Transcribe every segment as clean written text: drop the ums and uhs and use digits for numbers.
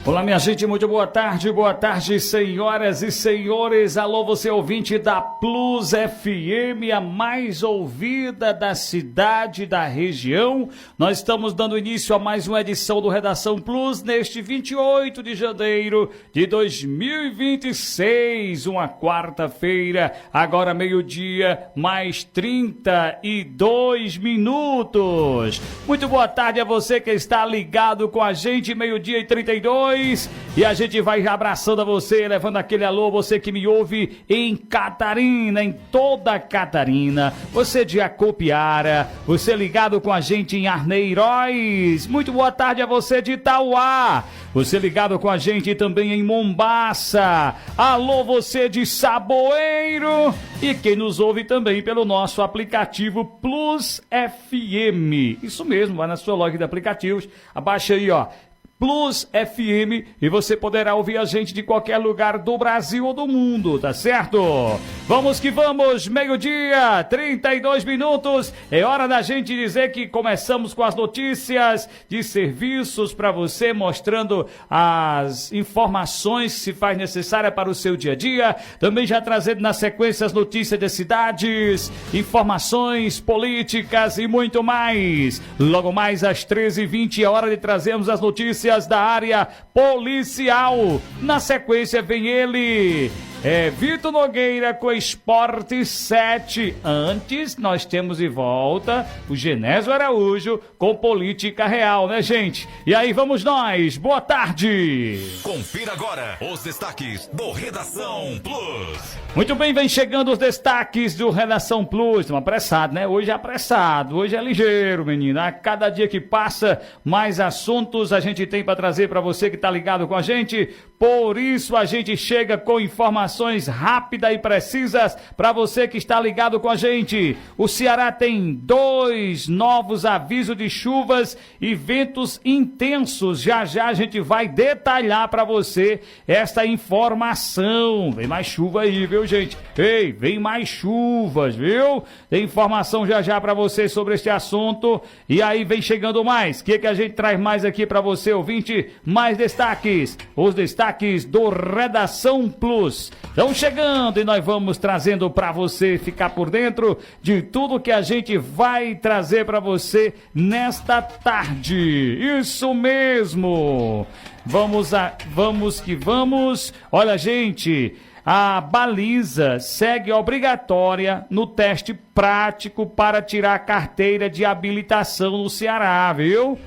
Olá, minha gente, muito boa tarde, senhoras e senhores. Alô, você ouvinte da Plus FM, a mais ouvida da cidade, da região. Nós estamos dando início a mais uma edição do Redação Plus neste 28 de janeiro de 2026, uma quarta-feira, agora meio-dia, mais 32 minutos. Muito boa tarde a você que está ligado com a gente, meio-dia e 32. E a gente vai abraçando a você, levando aquele alô, você que me ouve em Catarina, em toda Catarina, você de Acopiara, você ligado com a gente em Arneiroz, muito boa tarde a você de Itauá, você ligado com a gente também em Mombaça, alô você de Saboeiro e quem nos ouve também pelo nosso aplicativo Plus FM, isso mesmo, vai na sua loja de aplicativos, abaixa aí ó, Plus FM, e você poderá ouvir a gente de qualquer lugar do Brasil ou do mundo, tá certo? Vamos que vamos, meio-dia, 32 minutos, é hora da gente dizer que começamos com as notícias de serviços para você, mostrando as informações que se faz necessária para o seu dia a dia, também já trazendo na sequência as notícias de cidades, informações políticas e muito mais. Logo mais às 13h20 é hora de trazermos as notícias da área policial. Na sequência vem ele, Vitor Nogueira com Esporte 7. Antes nós temos de volta o Genésio Araújo com Política Real, né, gente? E aí vamos nós, boa tarde! Confira agora os destaques do Redação Plus. Muito bem, vem chegando os destaques do Redação Plus. Estamos apressados, né? Hoje é apressado, hoje é ligeiro, menina. A cada dia que passa, mais assuntos a gente tem para trazer para você que está ligado com a gente. Por isso a gente chega com informações rápidas e precisas para você que está ligado com a gente. O Ceará tem 2 novos avisos de chuvas e ventos intensos. Já já a gente vai detalhar para você esta informação. Vem mais chuva aí, viu, gente? Ei, vem mais chuvas, viu? Tem informação já já para você sobre este assunto. E aí vem chegando mais. O que a gente traz mais aqui para você, ouvinte? Mais destaques. Os destaques do Redação Plus estão chegando e nós vamos trazendo para você ficar por dentro de tudo que a gente vai trazer para você nesta tarde. Isso mesmo. Vamos que vamos. Olha, gente, a baliza segue obrigatória no teste prático para tirar a carteira de habilitação no Ceará, viu?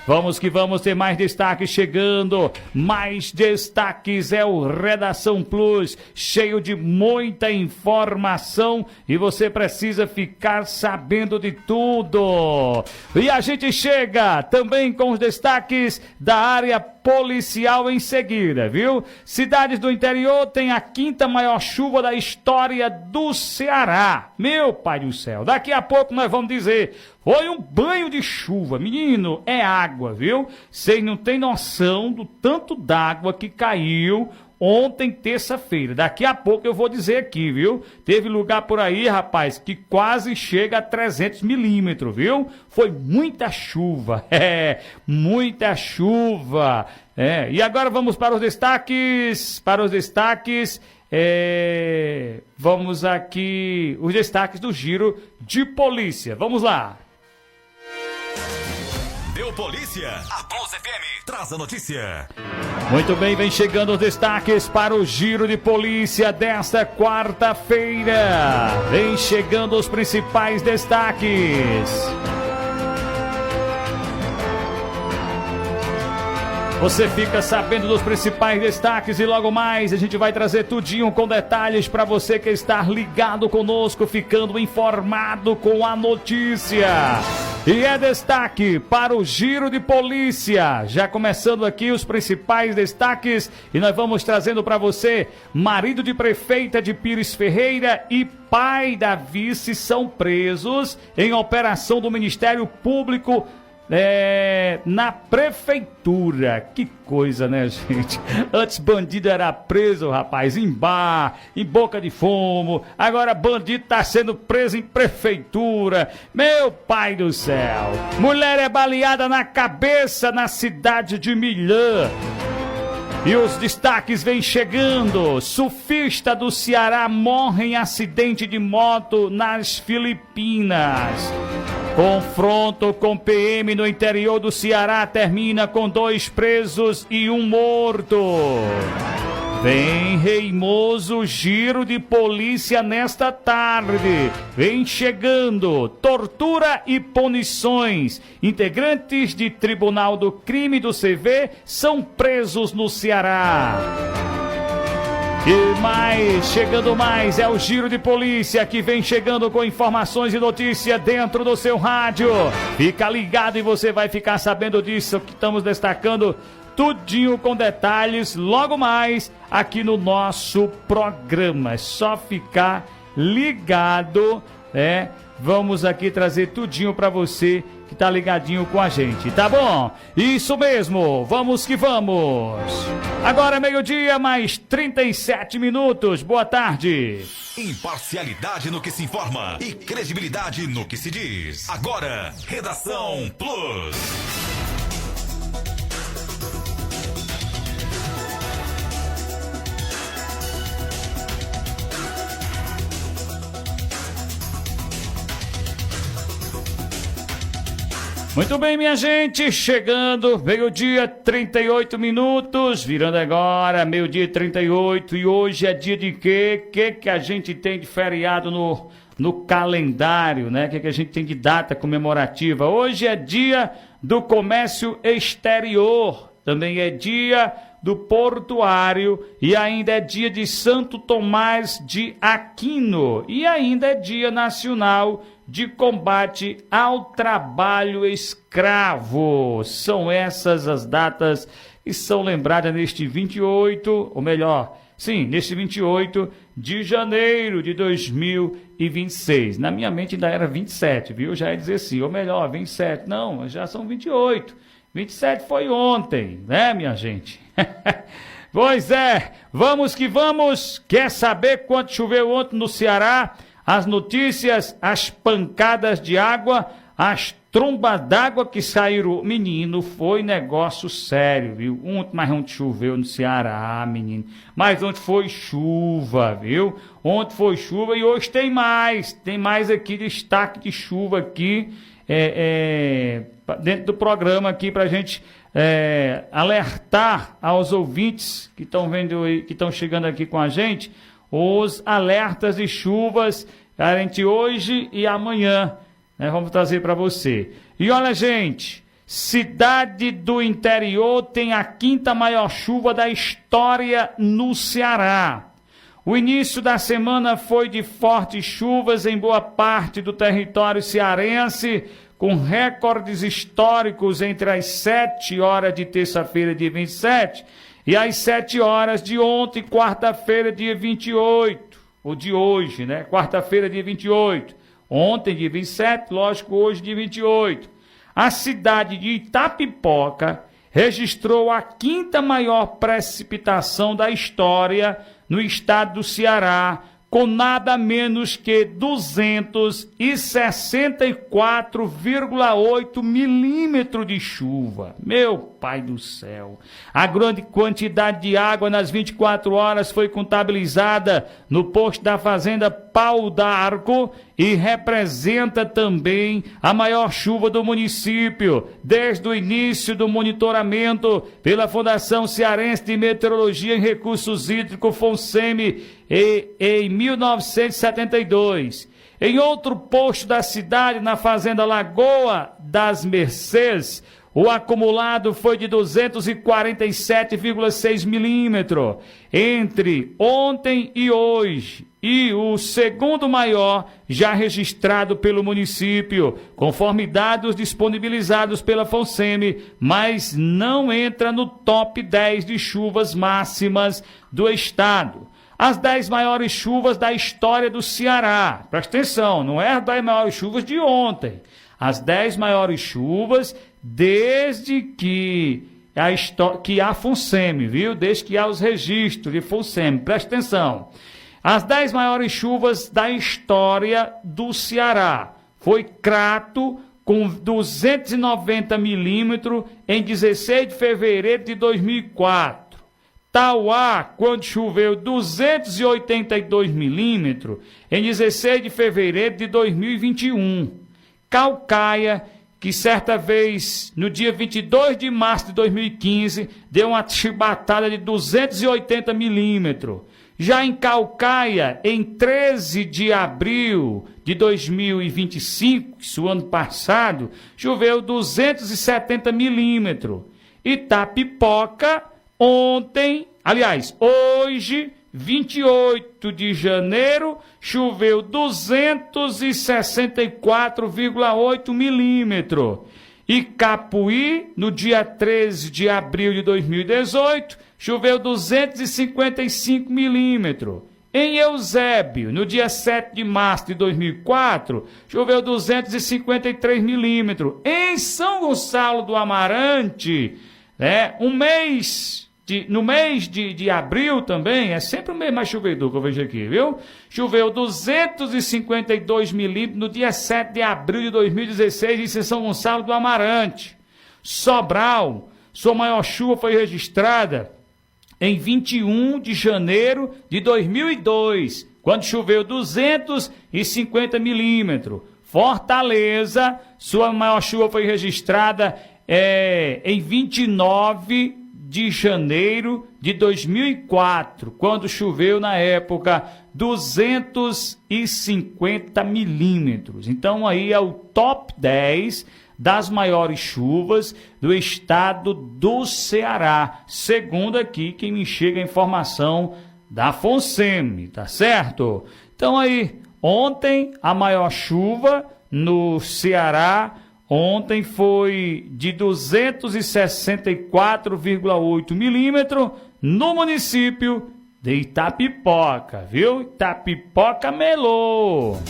Vamos que vamos ter mais destaques chegando, mais destaques é o Redação Plus, cheio de muita informação e você precisa ficar sabendo de tudo. E a gente chega também com os destaques da área policial em seguida, viu? Cidades do interior têm a 5ª maior chuva da história do Ceará. Meu pai do céu, daqui a pouco nós vamos dizer, foi um banho de chuva, menino, é água, viu? Vocês não têm noção do tanto d'água que caiu ontem, terça-feira. Daqui a pouco eu vou dizer aqui, viu? Teve lugar por aí, rapaz, que quase chega a 300 milímetros, viu? Foi muita chuva, muita chuva. E agora vamos para os destaques, vamos aqui, os destaques do Giro de Polícia. Vamos lá. Deu polícia, a Plus FM traz a notícia. Muito bem, vem chegando os destaques para o Giro de Polícia desta quarta-feira. Vem chegando os principais destaques. Você fica sabendo dos principais destaques e logo mais a gente vai trazer tudinho com detalhes para você que está ligado conosco, ficando informado com a notícia. E é destaque para o Giro de Polícia. Já começando aqui os principais destaques e nós vamos trazendo para você: marido de prefeita de Pires Ferreira e pai da vice são presos em operação do Ministério Público na prefeitura. Que coisa, né, gente? Antes bandido era preso, rapaz, em bar, em boca de fumo. Agora bandido tá sendo preso em prefeitura. Meu pai do céu. Mulher é baleada na cabeça na cidade de Milhã. E os destaques vêm chegando. Surfista do Ceará morre em acidente de moto nas Filipinas. Confronto com PM no interior do Ceará termina com 2 presos e 1 morto. Vem reimoso giro de polícia nesta tarde. Vem chegando tortura e punições. Integrantes de Tribunal do Crime do CV são presos no Ceará. E mais, chegando mais, é o Giro de Polícia que vem chegando com informações e notícia dentro do seu rádio. Fica ligado e você vai ficar sabendo disso que estamos destacando tudinho com detalhes logo mais aqui no nosso programa. É só ficar ligado, né? Vamos aqui trazer tudinho para você que tá ligadinho com a gente, tá bom? Isso mesmo, vamos que vamos. Agora meio-dia, mais 37 minutos. Boa tarde. Imparcialidade no que se informa e credibilidade no que se diz. Agora, Redação Plus. Muito bem, minha gente, chegando, meio-dia, 38 minutos, virando agora, meio-dia 38, e hoje é dia de quê? Que a gente tem de feriado no calendário, né? Que a gente tem de data comemorativa? Hoje é dia do comércio exterior, também é dia do portuário e ainda é dia de Santo Tomás de Aquino e ainda é dia nacional de combate ao trabalho escravo. São essas as datas que são lembradas neste 28, ou melhor, sim, neste 28 de janeiro de 2026. Na minha mente ainda era 27, viu? Já ia dizer assim, ou melhor, 27. Não, já são 28. 27 foi ontem, né, minha gente? Pois é, vamos que vamos. Quer saber quanto choveu ontem no Ceará? As notícias, as pancadas de água, as trombas d'água que saíram. Menino, foi negócio sério, viu? Mas ontem choveu no Ceará, menino. Mas ontem foi chuva, viu? Ontem foi chuva e hoje tem mais. Tem mais aqui, destaque de chuva aqui, dentro do programa aqui pra gente alertar aos ouvintes que estão vendo aí, que estão chegando aqui com a gente, os alertas de chuvas entre hoje e amanhã, né? Vamos trazer para você. E olha, gente, cidade do interior tem a 5ª maior chuva da história no Ceará. O início da semana foi de fortes chuvas em boa parte do território cearense, com recordes históricos entre as 7 horas de terça-feira, dia 27, e as 7 horas de ontem, quarta-feira, dia 28, ou de hoje, né? Quarta-feira, dia 28. Ontem, dia 27, lógico, hoje, dia 28. A cidade de Itapipoca registrou a 5ª maior precipitação da história no estado do Ceará, com nada menos que 264,8 milímetros de chuva. Meu pai do céu! A grande quantidade de água nas 24 horas foi contabilizada no posto da fazenda Pau d'Arco e representa também a maior chuva do município desde o início do monitoramento pela Fundação Cearense de Meteorologia e Recursos Hídricos, FONSEMI, em 1972. Em outro posto da cidade, na fazenda Lagoa das Mercês, o acumulado foi de 247,6 milímetros entre ontem e hoje, e o segundo maior já registrado pelo município, conforme dados disponibilizados pela FONSEMI, mas não entra no top 10 de chuvas máximas do estado. As 10 maiores chuvas da história do Ceará. Presta atenção, não é as 10 maiores chuvas de ontem. As 10 maiores chuvas desde que há FONSEMI, viu? Desde que há os registros de FONSEMI. Presta atenção. As 10 maiores chuvas da história do Ceará. Foi Crato, com 290 milímetros em 16 de fevereiro de 2004. Tauá, quando choveu 282 milímetros em 16 de fevereiro de 2021. Caucaia, que certa vez, no dia 22 de março de 2015, deu uma chibatada de 280 milímetros. Já em Caucaia, em 13 de abril de 2025, isso ano passado, choveu 270 milímetros. Itapipoca, hoje, 28 de janeiro, choveu 264,8 milímetros. E Capuí, no dia 13 de abril de 2018, choveu 255 milímetros. Em Eusébio, no dia 7 de março de 2004, choveu 253 milímetros. Em São Gonçalo do Amarante, no mês de abril também, é sempre o mês mais chovedor que eu vejo aqui, viu? Choveu 252 milímetros no dia 7 de abril de 2016 em São Gonçalo do Amarante. Sobral, sua maior chuva foi registrada em 21 de janeiro de 2002, quando choveu 250 milímetros. Fortaleza, sua maior chuva foi registrada em 29 de janeiro de 2004, quando choveu na época 250 milímetros. Então aí é o top 10 das maiores chuvas do estado do Ceará, segundo aqui quem me chega a informação da FONSEMI, tá certo? Então aí, ontem a maior chuva no Ceará, ontem foi de 264,8 milímetros no município de Itapipoca, viu? Itapipoca melou.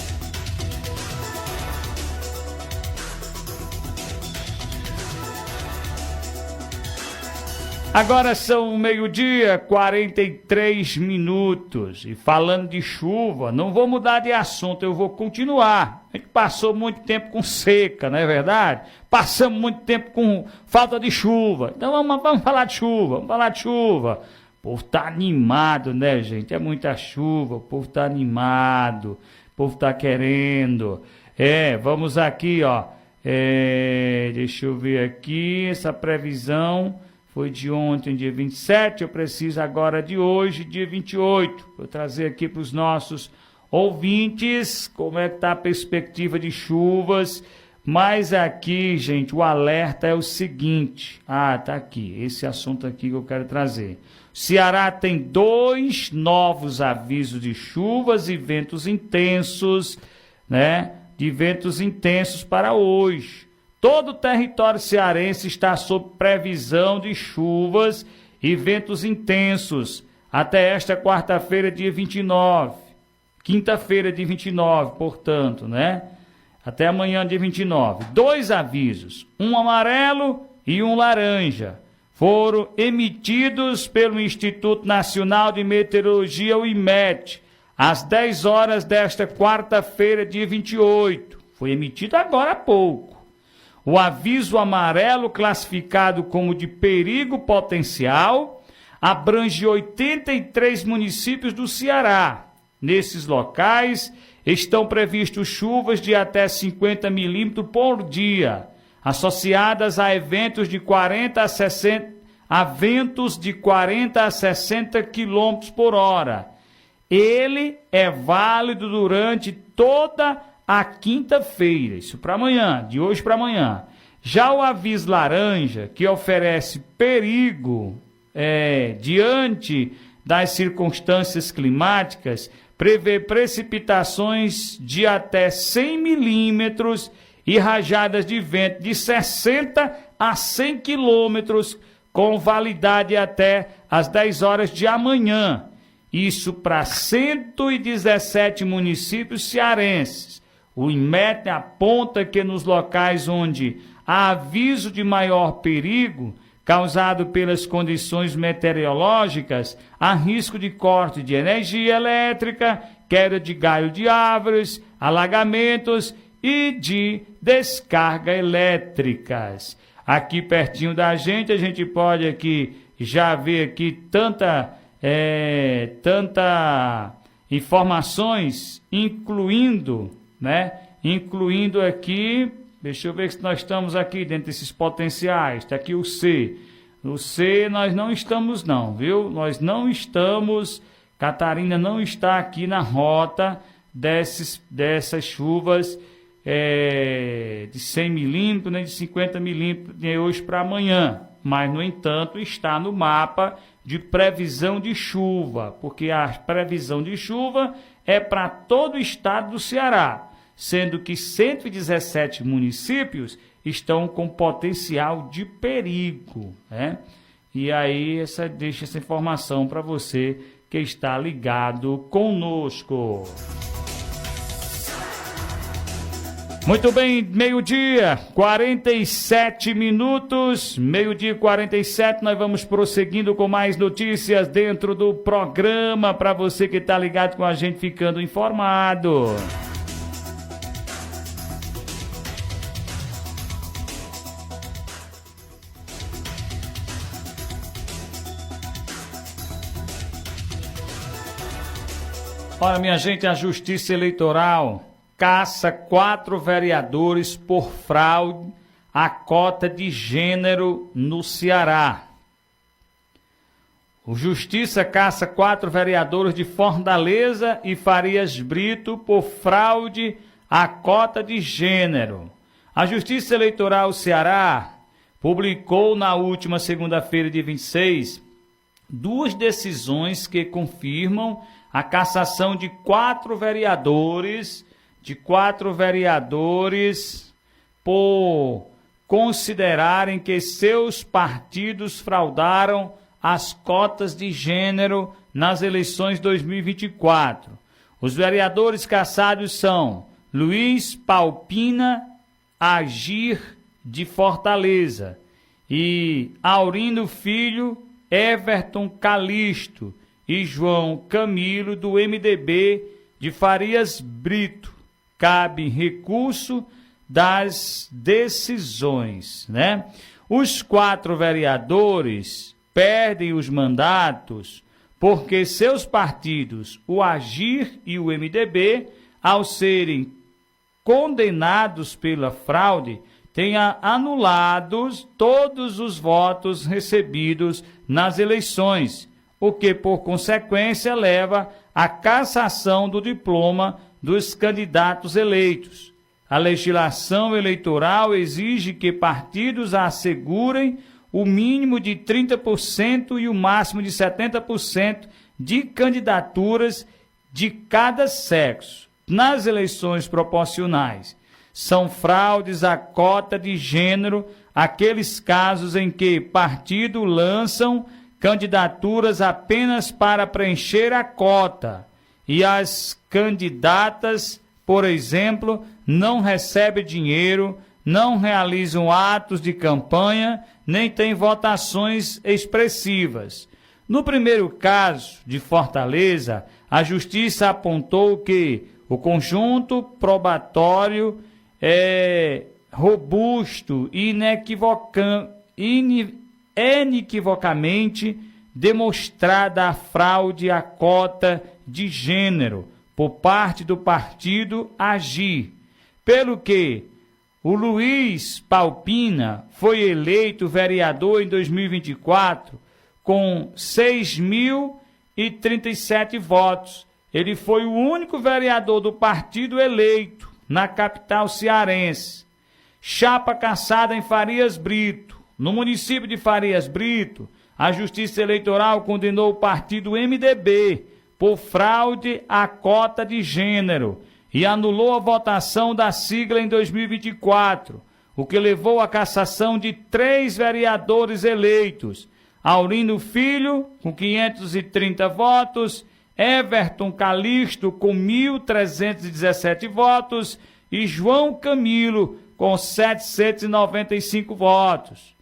Agora são 12h 43 minutos e falando de chuva, não vou mudar de assunto, eu vou continuar. A gente passou muito tempo com seca, não é verdade? Passamos muito tempo com falta de chuva. Então vamos falar de chuva, vamos falar de chuva. O povo tá animado, né, gente? É muita chuva, o povo tá animado, o povo tá querendo. Vamos aqui, ó. Deixa eu ver aqui, essa previsão foi de ontem, dia 27, eu preciso agora de hoje, dia 28. Vou trazer aqui para os nossos ouvintes como é que está a perspectiva de chuvas. Mas aqui, gente, o alerta é o seguinte. Tá aqui, esse assunto aqui que eu quero trazer. Ceará tem 2 novos avisos de chuvas e ventos intensos, né? De ventos intensos para hoje. Todo o território cearense está sob previsão de chuvas e ventos intensos até esta quarta-feira, dia 29. Quinta-feira, dia 29, portanto, né? Até amanhã, dia 29. 2 avisos, um amarelo e um laranja, foram emitidos pelo Instituto Nacional de Meteorologia, o IMET, às 10 horas desta quarta-feira, dia 28. Foi emitido agora há pouco. O aviso amarelo, classificado como de perigo potencial, abrange 83 municípios do Ceará. Nesses locais estão previstos chuvas de até 50 milímetros por dia, associadas a ventos de 40 a 60 quilômetros por hora. Ele é válido durante toda a quinta-feira, isso para amanhã, de hoje para amanhã. Já o aviso laranja, que oferece perigo diante das circunstâncias climáticas, prevê precipitações de até 100 milímetros e rajadas de vento de 60 a 100 quilômetros, com validade até às 10 horas de amanhã. Isso para 117 municípios cearenses. O INMET aponta que nos locais onde há aviso de maior perigo causado pelas condições meteorológicas, há risco de corte de energia elétrica, queda de galho de árvores, alagamentos e de descarga elétricas. Aqui pertinho da gente, a gente pode aqui já ver aqui tanta informações, incluindo aqui, deixa eu ver se nós estamos aqui dentro desses potenciais, está aqui o C. No C nós não estamos não, viu? Nós não estamos, Catarina não está aqui na rota dessas chuvas de 100 milímetros, nem de 50 milímetros de hoje para amanhã. Mas, no entanto, está no mapa de previsão de chuva, porque a previsão de chuva é para todo o estado do Ceará, sendo que 117 municípios estão com potencial de perigo, né? E aí, deixa essa informação para você que está ligado conosco. Muito bem, meio-dia, 47 minutos, meio-dia 47, nós vamos prosseguindo com mais notícias dentro do programa, para você que está ligado com a gente, ficando informado. Olha, minha gente, a Justiça Eleitoral caça 4 vereadores por fraude à cota de gênero no Ceará. O Justiça caça 4 vereadores de Fortaleza e Farias Brito por fraude à cota de gênero. A Justiça Eleitoral Ceará publicou na última segunda-feira, de 26, 2 decisões que confirmam a cassação de 4 vereadores por considerarem que seus partidos fraudaram as cotas de gênero nas eleições 2024. Os vereadores cassados são Luiz Palpina Agir, de Fortaleza, e Aurindo Filho, Everton Calixto e João Camilo, do MDB de Farias Brito. Cabe recurso das decisões, né? Os 4 vereadores perdem os mandatos porque seus partidos, o Agir e o MDB, ao serem condenados pela fraude, têm anulados todos os votos recebidos nas eleições, o que, por consequência, leva à cassação do diploma dos candidatos eleitos. A legislação eleitoral exige que partidos assegurem o mínimo de 30% e o máximo de 70% de candidaturas de cada sexo nas eleições proporcionais. São fraudes à cota de gênero aqueles casos em que partidos lançam candidaturas apenas para preencher a cota e as candidatas, por exemplo, não recebem dinheiro, não realizam atos de campanha, nem têm votações expressivas. No primeiro caso, de Fortaleza, a Justiça apontou que o conjunto probatório é robusto e inequivocamente demonstrada a fraude à cota de gênero por parte do partido Agir, pelo que o Luiz Palpina foi eleito vereador em 2024 com 6.037 votos. Ele foi o único vereador do partido eleito na capital cearense. Chapa cassada em Farias Brito. No município de Farias Brito, a Justiça Eleitoral condenou o partido MDB por fraude à cota de gênero e anulou a votação da sigla em 2024, o que levou à cassação de 3 vereadores eleitos: Aurindo Filho, com 530 votos, Everton Calixto, com 1.317 votos, e João Camilo, com 795 votos.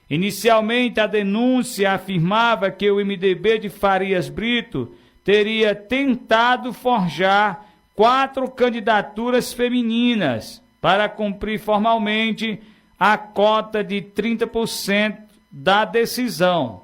Inicialmente, a denúncia afirmava que o MDB de Farias Brito teria tentado forjar 4 candidaturas femininas para cumprir formalmente a cota de 30% da decisão.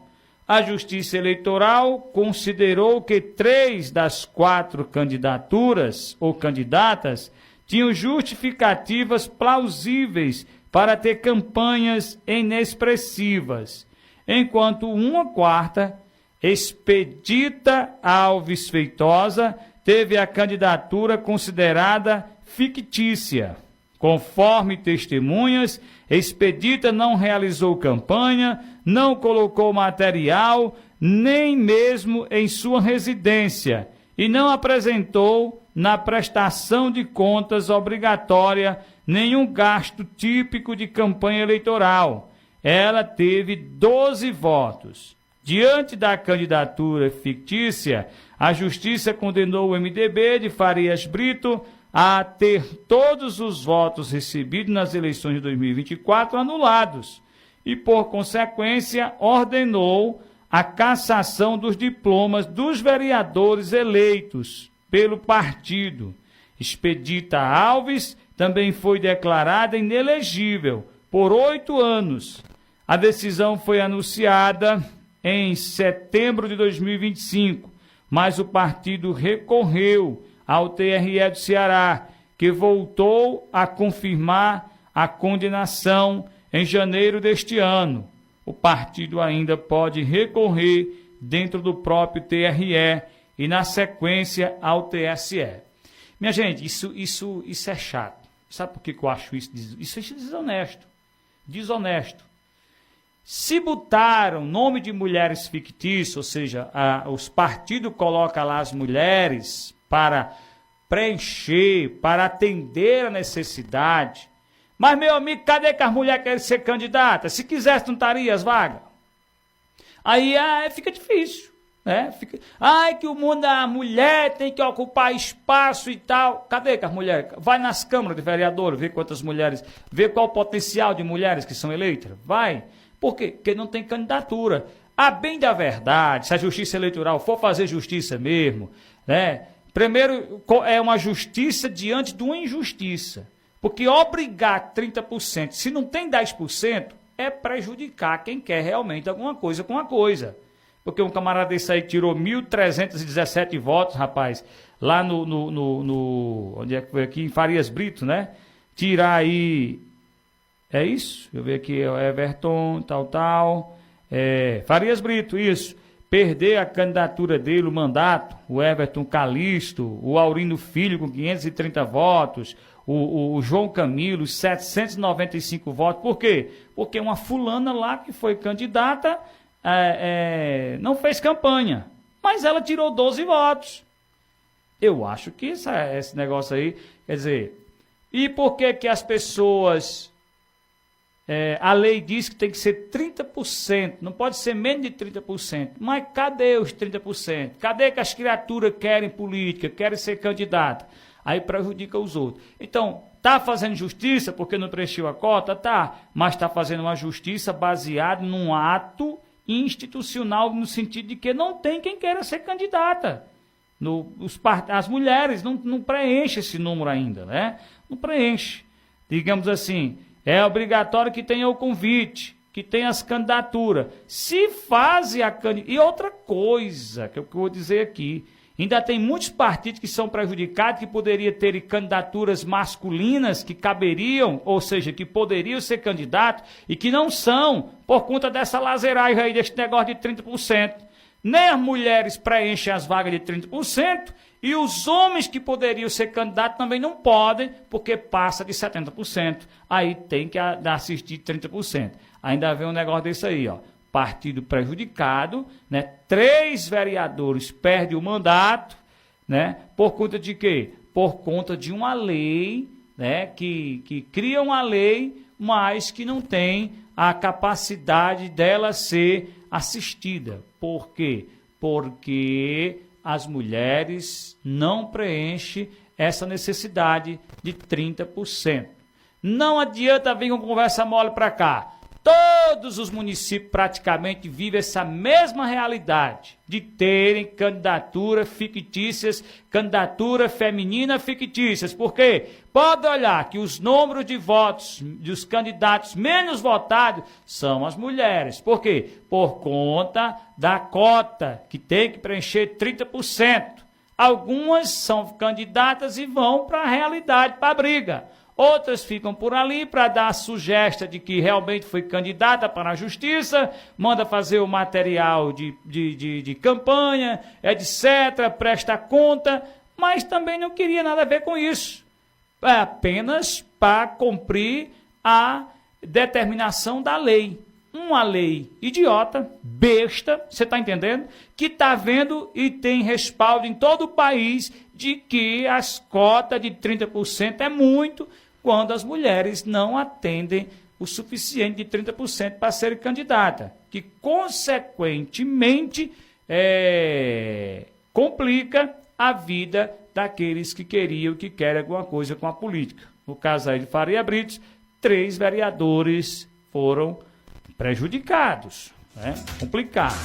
A Justiça Eleitoral considerou que 3 das 4 candidaturas ou candidatas tinham justificativas plausíveis para ter campanhas inexpressivas, enquanto uma quarta, Expedita Alves Feitosa, teve a candidatura considerada fictícia. Conforme testemunhas, Expedita não realizou campanha, não colocou material, nem mesmo em sua residência, e não apresentou na prestação de contas obrigatória nenhum gasto típico de campanha eleitoral. Ela teve 12 votos. Diante da candidatura fictícia, a Justiça condenou o MDB de Farias Brito a ter todos os votos recebidos nas eleições de 2024 anulados e, por consequência, ordenou a cassação dos diplomas dos vereadores eleitos pelo partido. Expedita Alves também foi declarada inelegível por 8 anos. A decisão foi anunciada em setembro de 2025, mas o partido recorreu ao TRE do Ceará, que voltou a confirmar a condenação em janeiro deste ano. O partido ainda pode recorrer dentro do próprio TRE e, na sequência, ao TSE. Minha gente, isso é chato. Sabe por que eu acho isso? Isso é desonesto. Desonesto. Se botaram nome de mulheres fictícias, ou seja, os partidos colocam lá as mulheres para preencher, para atender a necessidade. Mas, meu amigo, cadê que as mulheres querem ser candidatas? Se quisesse, não estaria as vagas. Aí fica difícil. Né? Que o mundo da mulher tem que ocupar espaço e tal. Cadê que as mulheres? Vai nas câmaras de vereadores, vê quantas mulheres, vê qual o potencial de mulheres que são eleitas. Vai. Por quê? Porque não tem candidatura. A bem da verdade, se a Justiça Eleitoral for fazer justiça mesmo, né? Primeiro, é uma justiça diante de uma injustiça. Porque obrigar 30%, se não tem 10%, é prejudicar quem quer realmente alguma coisa com a coisa. Porque um camarada desse aí tirou 1.317 votos, rapaz, lá onde é que foi aqui? Em Farias Brito, né? Tirar aí, é isso? Deixa eu ver aqui, é o Everton, Farias Brito, isso. Perder a candidatura dele, o mandato, o Everton Calixto, o Aurino Filho com 530 votos, o João Camilo, 795 votos. Por quê? Porque uma fulana lá que foi candidata não fez campanha, mas ela tirou 12 votos. Eu acho que esse negócio aí, quer dizer, e por que as pessoas... a lei diz que tem que ser 30%, não pode ser menos de 30%. Mas cadê os 30%? Cadê que as criaturas querem política, querem ser candidata? Aí prejudica os outros. Então, está fazendo justiça porque não preencheu a cota? Tá, mas está fazendo uma justiça baseada num ato institucional, no sentido de que não tem quem queira ser candidata. As mulheres não preenchem esse número ainda, né? Não preenche. Digamos assim... É obrigatório que tenha o convite, que tenha as candidaturas. Se fazem a candidatura... E outra coisa que eu vou dizer aqui, ainda tem muitos partidos que são prejudicados, que poderiam ter candidaturas masculinas que caberiam, ou seja, que poderiam ser candidatos, e que não são, por conta dessa lazeragem aí, desse negócio de 30%. Nem as mulheres preenchem as vagas de 30%, e os homens que poderiam ser candidatos também não podem, porque passa de 70%. Aí tem que assistir 30%. Ainda vem um negócio desse aí, ó. Partido prejudicado, né? 3 vereadores perdem o mandato, né? Por conta de quê? Por conta de uma lei, né? Que cria uma lei, mas que não tem a capacidade dela ser assistida. Por quê? Porque as mulheres não preenchem essa necessidade de 30%. Não adianta vir com conversa mole para cá. Todos os municípios praticamente vivem essa mesma realidade de terem candidaturas fictícias, candidatura feminina fictícias. Por quê? Pode olhar que os números de votos dos candidatos menos votados são as mulheres. Por quê? Por conta da cota, que tem que preencher 30%. Algumas são candidatas e vão para a realidade, para a briga. Outras ficam por ali para dar a sugestão de que realmente foi candidata para a justiça, manda fazer o material de campanha, etc., presta conta, mas também não queria nada a ver com isso. É apenas para cumprir a determinação da lei. Uma lei idiota, besta, você está entendendo? Que está vendo e tem respaldo em todo o país de que as cotas de 30% é muito, quando as mulheres não atendem o suficiente de 30% para serem candidatas, que consequentemente complica a vida daqueles que queriam, que querem alguma coisa com a política. No caso aí de Faria Britos, 3 vereadores foram prejudicados, né? Complicado.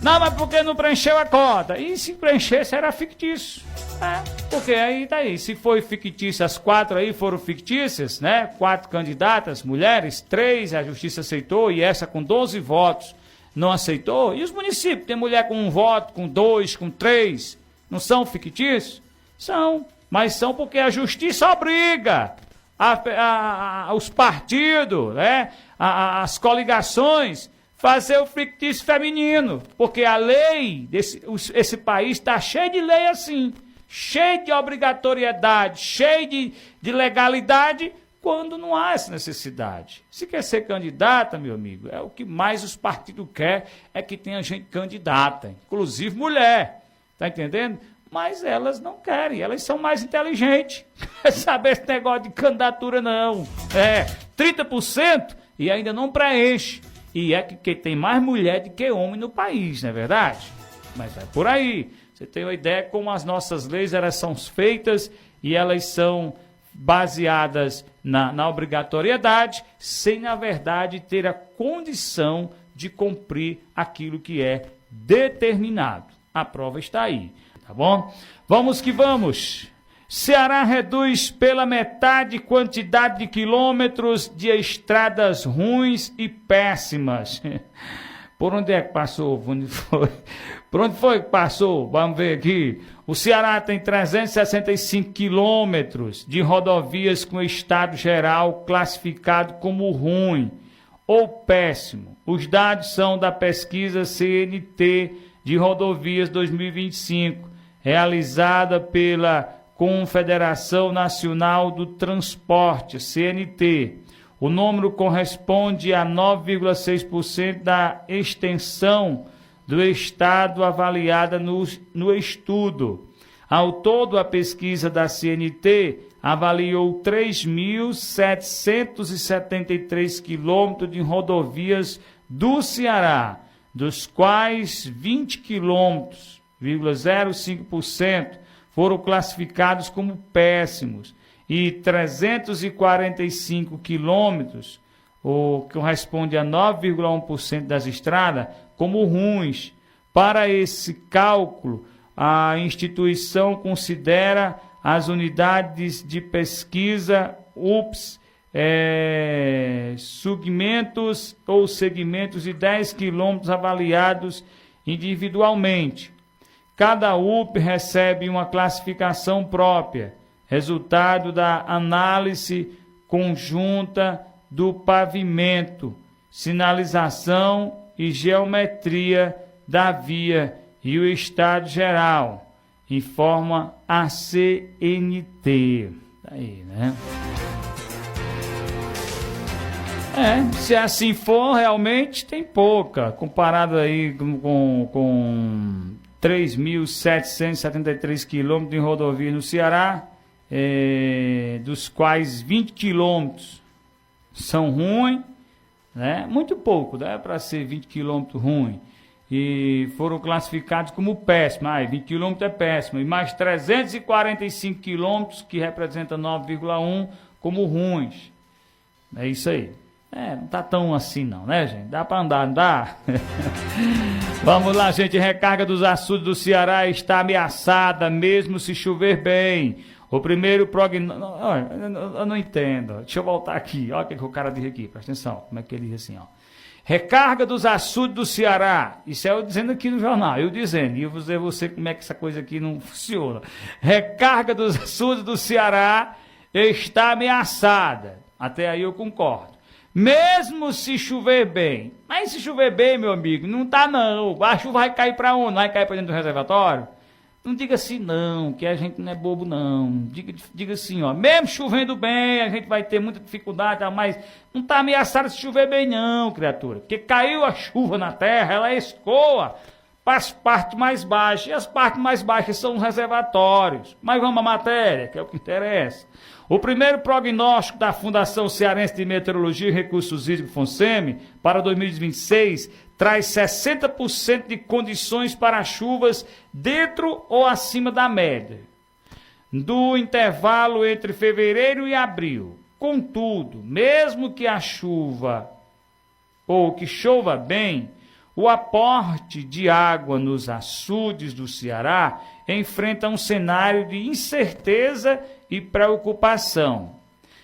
Não, mas por que não preencheu a cota? E se preenchesse era fictício. Porque aí daí, se foi fictício, as 4 aí foram fictícias, né? 4 candidatas, mulheres, 3 a justiça aceitou e essa com 12 votos não aceitou. E os municípios, tem mulher com 1 voto, com 2, com 3, não são fictícios? São, mas são porque a justiça obriga os partidos, né? As coligações, fazer o fictício feminino, porque a lei, esse país está cheio de lei assim, cheio de obrigatoriedade, cheio de legalidade, quando não há essa necessidade. Se quer ser candidata, meu amigo, é o que mais os partidos querem, é que tenha gente candidata, inclusive mulher, tá entendendo? Mas elas não querem, elas são mais inteligentes. Quer saber esse negócio de candidatura, não. 30% e ainda não preenche. E é que tem mais mulher do que homem no país, não é verdade? Mas é por aí. Você tem uma ideia como as nossas leis elas são feitas e elas são baseadas na obrigatoriedade, sem, na verdade, ter a condição de cumprir aquilo que é determinado. A prova está aí, tá bom? Vamos que vamos. Ceará reduz pela metade quantidade de quilômetros de estradas ruins e péssimas. Por onde é que passou? Por onde foi que passou? Vamos ver aqui. O Ceará tem 365 quilômetros de rodovias com estado geral classificado como ruim ou péssimo. Os dados são da pesquisa CNT de Rodovias 2025, realizada pela Confederação Nacional do Transporte, CNT. O número corresponde a 9,6% da extensão do estado avaliada no estudo. Ao todo, a pesquisa da CNT avaliou 3.773 quilômetros de rodovias do Ceará, dos quais 20 quilômetros, 0,05%, foram classificados como péssimos e 345 quilômetros, o que corresponde a 9,1% das estradas, como ruins. Para esse cálculo, a instituição considera as unidades de pesquisa UPS, segmentos ou segmentos de 10 quilômetros avaliados individualmente. Cada UP recebe uma classificação própria, resultado da análise conjunta do pavimento, sinalização e geometria da via e o estado geral, informa a CNT. Aí, né? Se assim for, realmente tem pouca, comparado aí com 3.773 quilômetros de rodovia no Ceará, dos quais 20 quilômetros são ruins, né? Muito pouco, dá para ser 20 quilômetros ruim. E foram classificados como péssimo. 20 quilômetros é péssimo. E mais 345 quilômetros, que representa 9,1, como ruins. É isso aí. Não tá tão assim não, né, gente? Dá para andar, não dá? Vamos lá, gente. Recarga dos açudes do Ceará está ameaçada, mesmo se chover bem. O primeiro prognóstico... Eu não entendo. Deixa eu voltar aqui. Olha o que o cara diz aqui. Presta atenção. Como é que ele diz assim, ó. Recarga dos açudes do Ceará. Isso é eu dizendo aqui no jornal. Eu dizendo. E eu vou dizer a você como é que essa coisa aqui não funciona. Recarga dos açudes do Ceará está ameaçada. Até aí eu concordo. Mesmo se chover bem. Mas se chover bem, meu amigo, não tá não. A chuva vai cair para onde? Vai cair para dentro do reservatório? Não diga assim não, que a gente não é bobo não. Diga assim, ó, mesmo chovendo bem, a gente vai ter muita dificuldade, mas não está ameaçado se chover bem não, criatura. Porque caiu a chuva na terra, ela escoa para as partes mais baixas. E as partes mais baixas são os reservatórios. Mas vamos à matéria, que é o que interessa. O primeiro prognóstico da Fundação Cearense de Meteorologia e Recursos Hídricos, FONSEMI, para 2026, traz 60% de condições para chuvas dentro ou acima da média, do intervalo entre fevereiro e abril. Contudo, mesmo que a chuva ou que chova bem, o aporte de água nos açudes do Ceará enfrenta um cenário de incerteza e preocupação.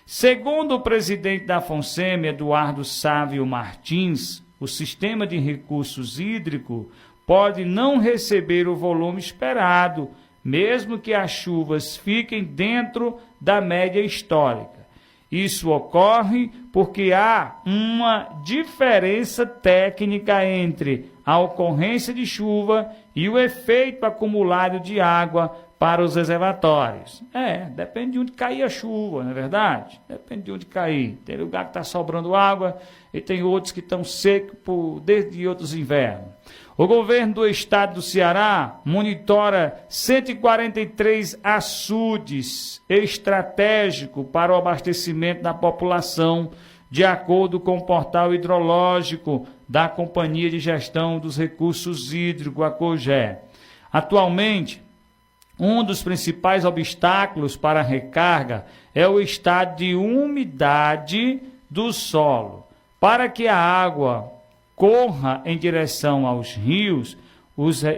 Segundo o presidente da FONSEMI, Eduardo Sávio Martins, o sistema de recursos hídricos pode não receber o volume esperado, mesmo que as chuvas fiquem dentro da média histórica. Isso ocorre porque há uma diferença técnica entre a ocorrência de chuva e o efeito acumulado de água para os reservatórios. Depende de onde cair a chuva, não é verdade? Depende de onde cair. Tem lugar que está sobrando água e tem outros que estão secos desde outros invernos. O governo do estado do Ceará monitora 143 açudes estratégicos para o abastecimento da população, de acordo com o portal hidrológico da Companhia de Gestão dos Recursos Hídricos, a COGE. Atualmente, um dos principais obstáculos para a recarga é o estado de umidade do solo. Para que a água corra em direção aos rios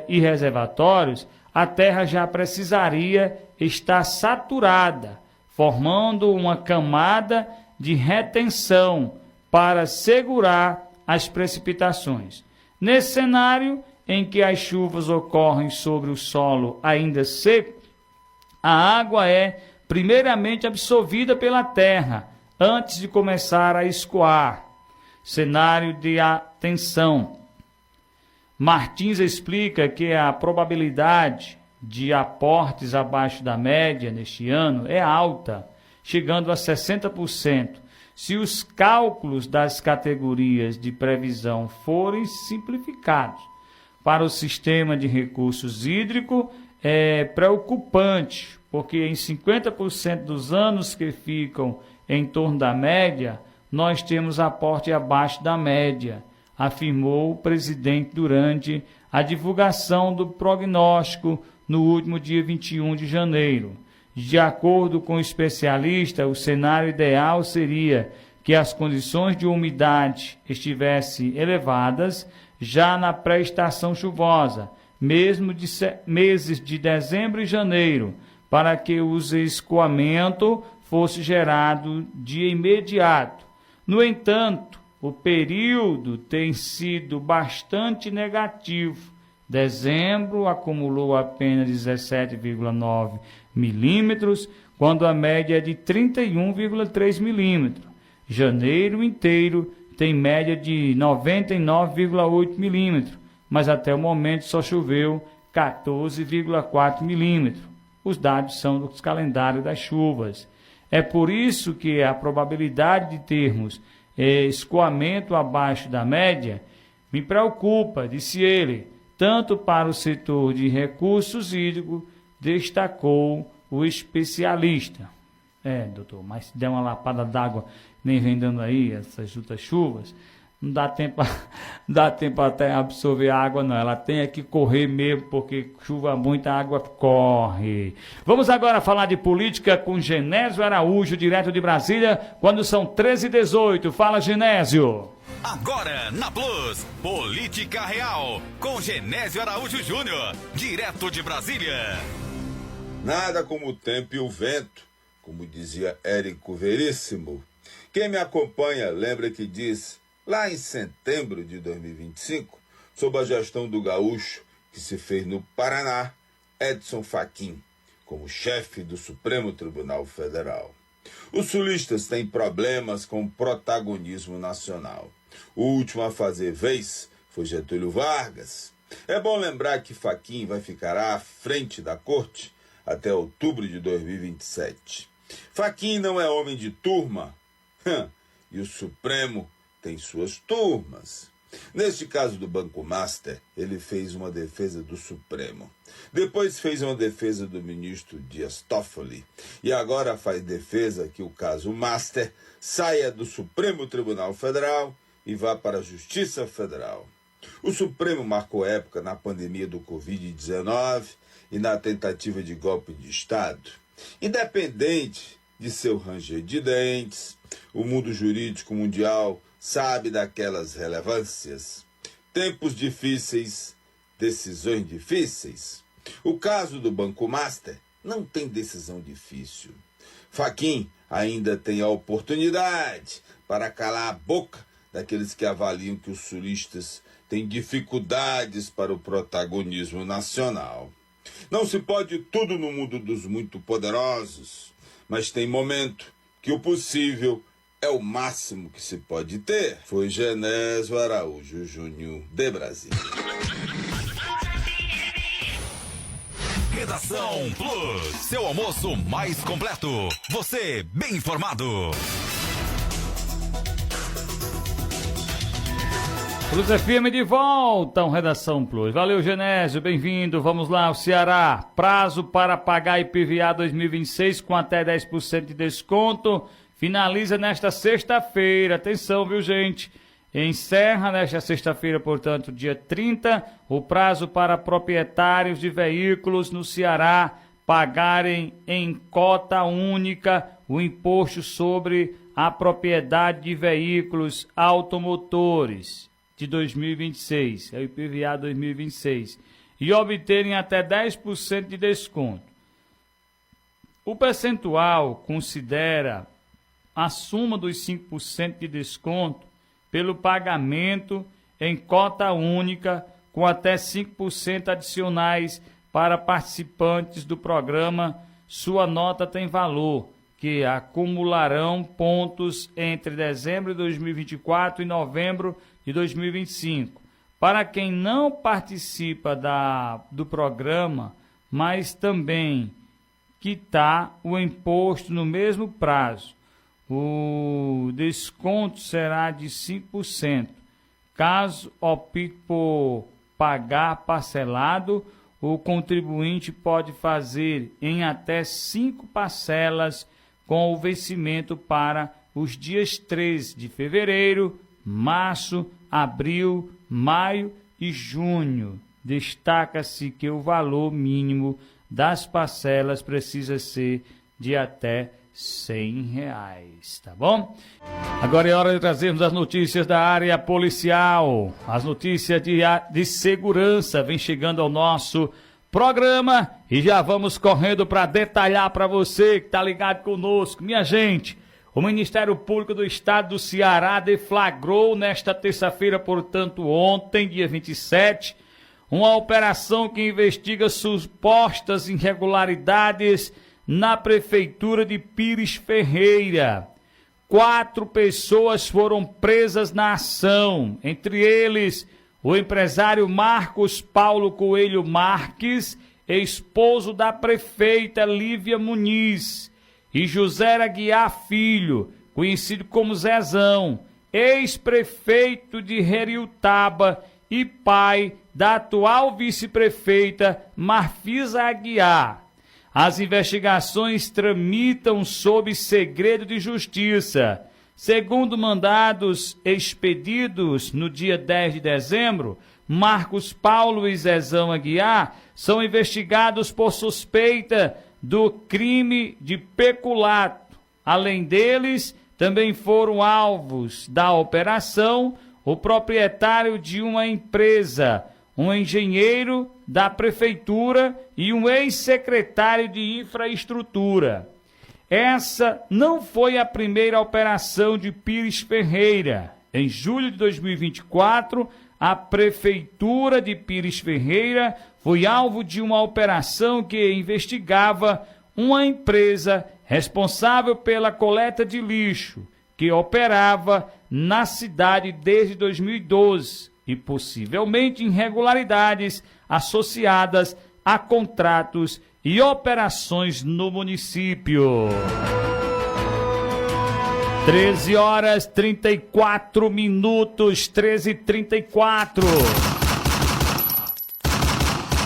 e reservatórios, a terra já precisaria estar saturada, formando uma camada de retenção para segurar as precipitações. Nesse cenário, em que as chuvas ocorrem sobre o solo ainda seco, a água é primeiramente absorvida pela terra antes de começar a escoar. Cenário de atenção. Martins explica que a probabilidade de aportes abaixo da média neste ano é alta, chegando a 60%, se os cálculos das categorias de previsão forem simplificados. Para o sistema de recursos hídricos é preocupante, porque em 50% dos anos que ficam em torno da média, nós temos aporte abaixo da média, afirmou o presidente durante a divulgação do prognóstico no último dia 21 de janeiro. De acordo com o especialista, o cenário ideal seria que as condições de umidade estivessem elevadas já na pré-estação chuvosa, mesmo de meses de dezembro e janeiro, para que o escoamento fosse gerado de imediato. No entanto, o período tem sido bastante negativo. Dezembro acumulou apenas 17,9 milímetros, quando a média é de 31,3 milímetros. Janeiro inteiro tem média de 99,8 milímetros, mas até o momento só choveu 14,4 milímetros. Os dados são dos calendários das chuvas. É por isso que a probabilidade de termos escoamento abaixo da média me preocupa, disse ele, tanto para o setor de recursos hídricos, destacou o especialista. Doutor, mas se der uma lapada d'água, nem vem dando aí essas outras chuvas, não dá tempo, não dá tempo até absorver a água, não. Ela tem que correr mesmo, porque chuva muita água corre. Vamos agora falar de política com Genésio Araújo, direto de Brasília, quando são 13h18. Fala, Genésio. Agora na Plus, Política Real, com Genésio Araújo Júnior, direto de Brasília. Nada como o tempo e o vento, como dizia Érico Veríssimo. Quem me acompanha lembra que disse, lá em setembro de 2025, sob a gestão do gaúcho que se fez no Paraná, Edson Fachin, como chefe do Supremo Tribunal Federal. Os sulistas têm problemas com o protagonismo nacional. O último a fazer vez foi Getúlio Vargas. É bom lembrar que Fachin vai ficar à frente da corte até outubro de 2027. Fachin não é homem de turma, e o Supremo tem suas turmas. Neste caso do Banco Master, ele fez uma defesa do Supremo. Depois fez uma defesa do ministro Dias Toffoli. E agora faz defesa que o caso Master saia do Supremo Tribunal Federal e vá para a Justiça Federal. O Supremo marcou época na pandemia do Covid-19 e na tentativa de golpe de Estado. Independente de seu ranger de dentes, o mundo jurídico mundial sabe daquelas relevâncias. Tempos difíceis, decisões difíceis. O caso do Banco Master não tem decisão difícil. Fachin ainda tem a oportunidade para calar a boca daqueles que avaliam que os sulistas têm dificuldades para o protagonismo nacional. Não se pode tudo no mundo dos muito poderosos, mas tem momento que o possível é o máximo que se pode ter. Foi Genésio Araújo Júnior, de Brasília. Redação Plus, seu almoço mais completo. Você bem informado. Plus FM de volta ao Redação Plus. Valeu, Genésio, bem-vindo. Vamos lá, o Ceará. Prazo para pagar IPVA 2026 com até 10% de desconto. Finaliza nesta sexta-feira. Atenção, viu, gente? Encerra nesta sexta-feira, portanto, dia 30, o prazo para proprietários de veículos no Ceará pagarem em cota única o imposto sobre a propriedade de veículos automotores de 2026, é o IPVA 2026, e obterem até 10% de desconto. O percentual considera a soma dos 5% de desconto pelo pagamento em cota única com até 5% adicionais para participantes do programa Sua Nota Tem Valor, que acumularão pontos entre dezembro de 2024 e novembro de 2025. Para quem não participa do programa, mas também quitar o imposto no mesmo prazo, o desconto será de 5%. Caso opte por pagar parcelado, o contribuinte pode fazer em até 5 parcelas com o vencimento para os dias 3 de fevereiro, março, abril, maio e junho. Destaca-se que o valor mínimo das parcelas precisa ser de até R$100, tá bom? Agora é hora de trazermos as notícias da área policial. As notícias de segurança vem chegando ao nosso programa e já vamos correndo para detalhar para você que tá ligado conosco. Minha gente, o Ministério Público do Estado do Ceará deflagrou nesta terça-feira, portanto ontem, dia 27, uma operação que investiga supostas irregularidades na Prefeitura de Pires Ferreira. 4 pessoas foram presas na ação, entre eles o empresário Marcos Paulo Coelho Marques, esposo da prefeita Lívia Muniz, e José Aguiar Filho, conhecido como Zezão, ex-prefeito de Heriutaba e pai da atual vice-prefeita Marfisa Aguiar. As investigações tramitam sob segredo de justiça. Segundo mandados expedidos no dia 10 de dezembro, Marcos Paulo e Zezão Aguiar são investigados por suspeita do crime de peculato. Além deles, também foram alvos da operação o proprietário de uma empresa, um engenheiro da prefeitura e um ex-secretário de infraestrutura. Essa não foi a primeira operação de Pires Ferreira. Em julho de 2024, a prefeitura de Pires Ferreira foi alvo de uma operação que investigava uma empresa responsável pela coleta de lixo, que operava na cidade desde 2012 e possivelmente irregularidades associadas a contratos e operações no município. 13h34, 13h34.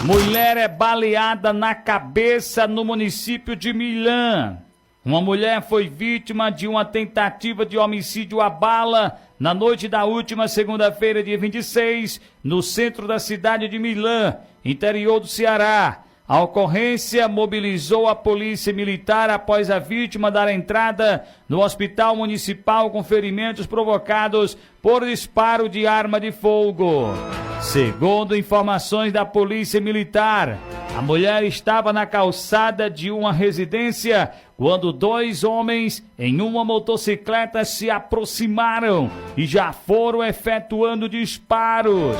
Mulher é baleada na cabeça no município de Milhã. Uma mulher foi vítima de uma tentativa de homicídio a bala na noite da última segunda-feira, dia 26, no centro da cidade de Milhã, interior do Ceará. A ocorrência mobilizou a polícia militar após a vítima dar entrada no hospital municipal com ferimentos provocados por disparo de arma de fogo. Segundo informações da polícia militar, a mulher estava na calçada de uma residência quando dois homens em uma motocicleta se aproximaram e já foram efetuando disparos.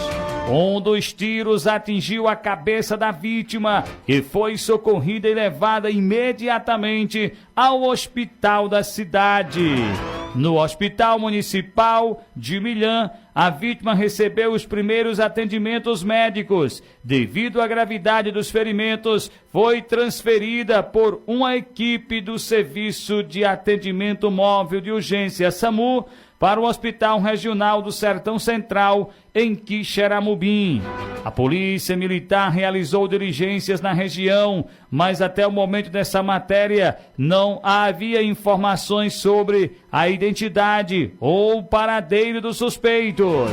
Um dos tiros atingiu a cabeça da vítima e foi socorrida e levada imediatamente ao hospital da cidade. No Hospital Municipal de Milhã, a vítima recebeu os primeiros atendimentos médicos. Devido à gravidade dos ferimentos, foi transferida por uma equipe do Serviço de Atendimento Móvel de Urgência SAMU para o Hospital Regional do Sertão Central, em Quixeramobim. A Polícia Militar realizou diligências na região, mas até o momento dessa matéria não havia informações sobre a identidade ou paradeiro dos suspeitos.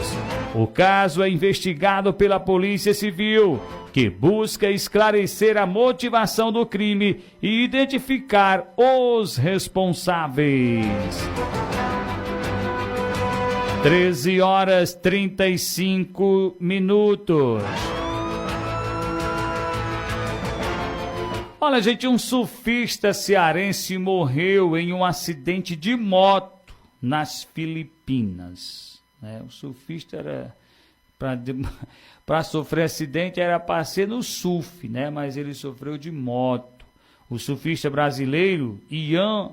O caso é investigado pela Polícia Civil, que busca esclarecer a motivação do crime e identificar os responsáveis. 13h35. Olha, gente, um surfista cearense morreu em um acidente de moto nas Filipinas. O surfista era para sofrer acidente era para ser no surf, mas ele sofreu de moto. O surfista brasileiro Ian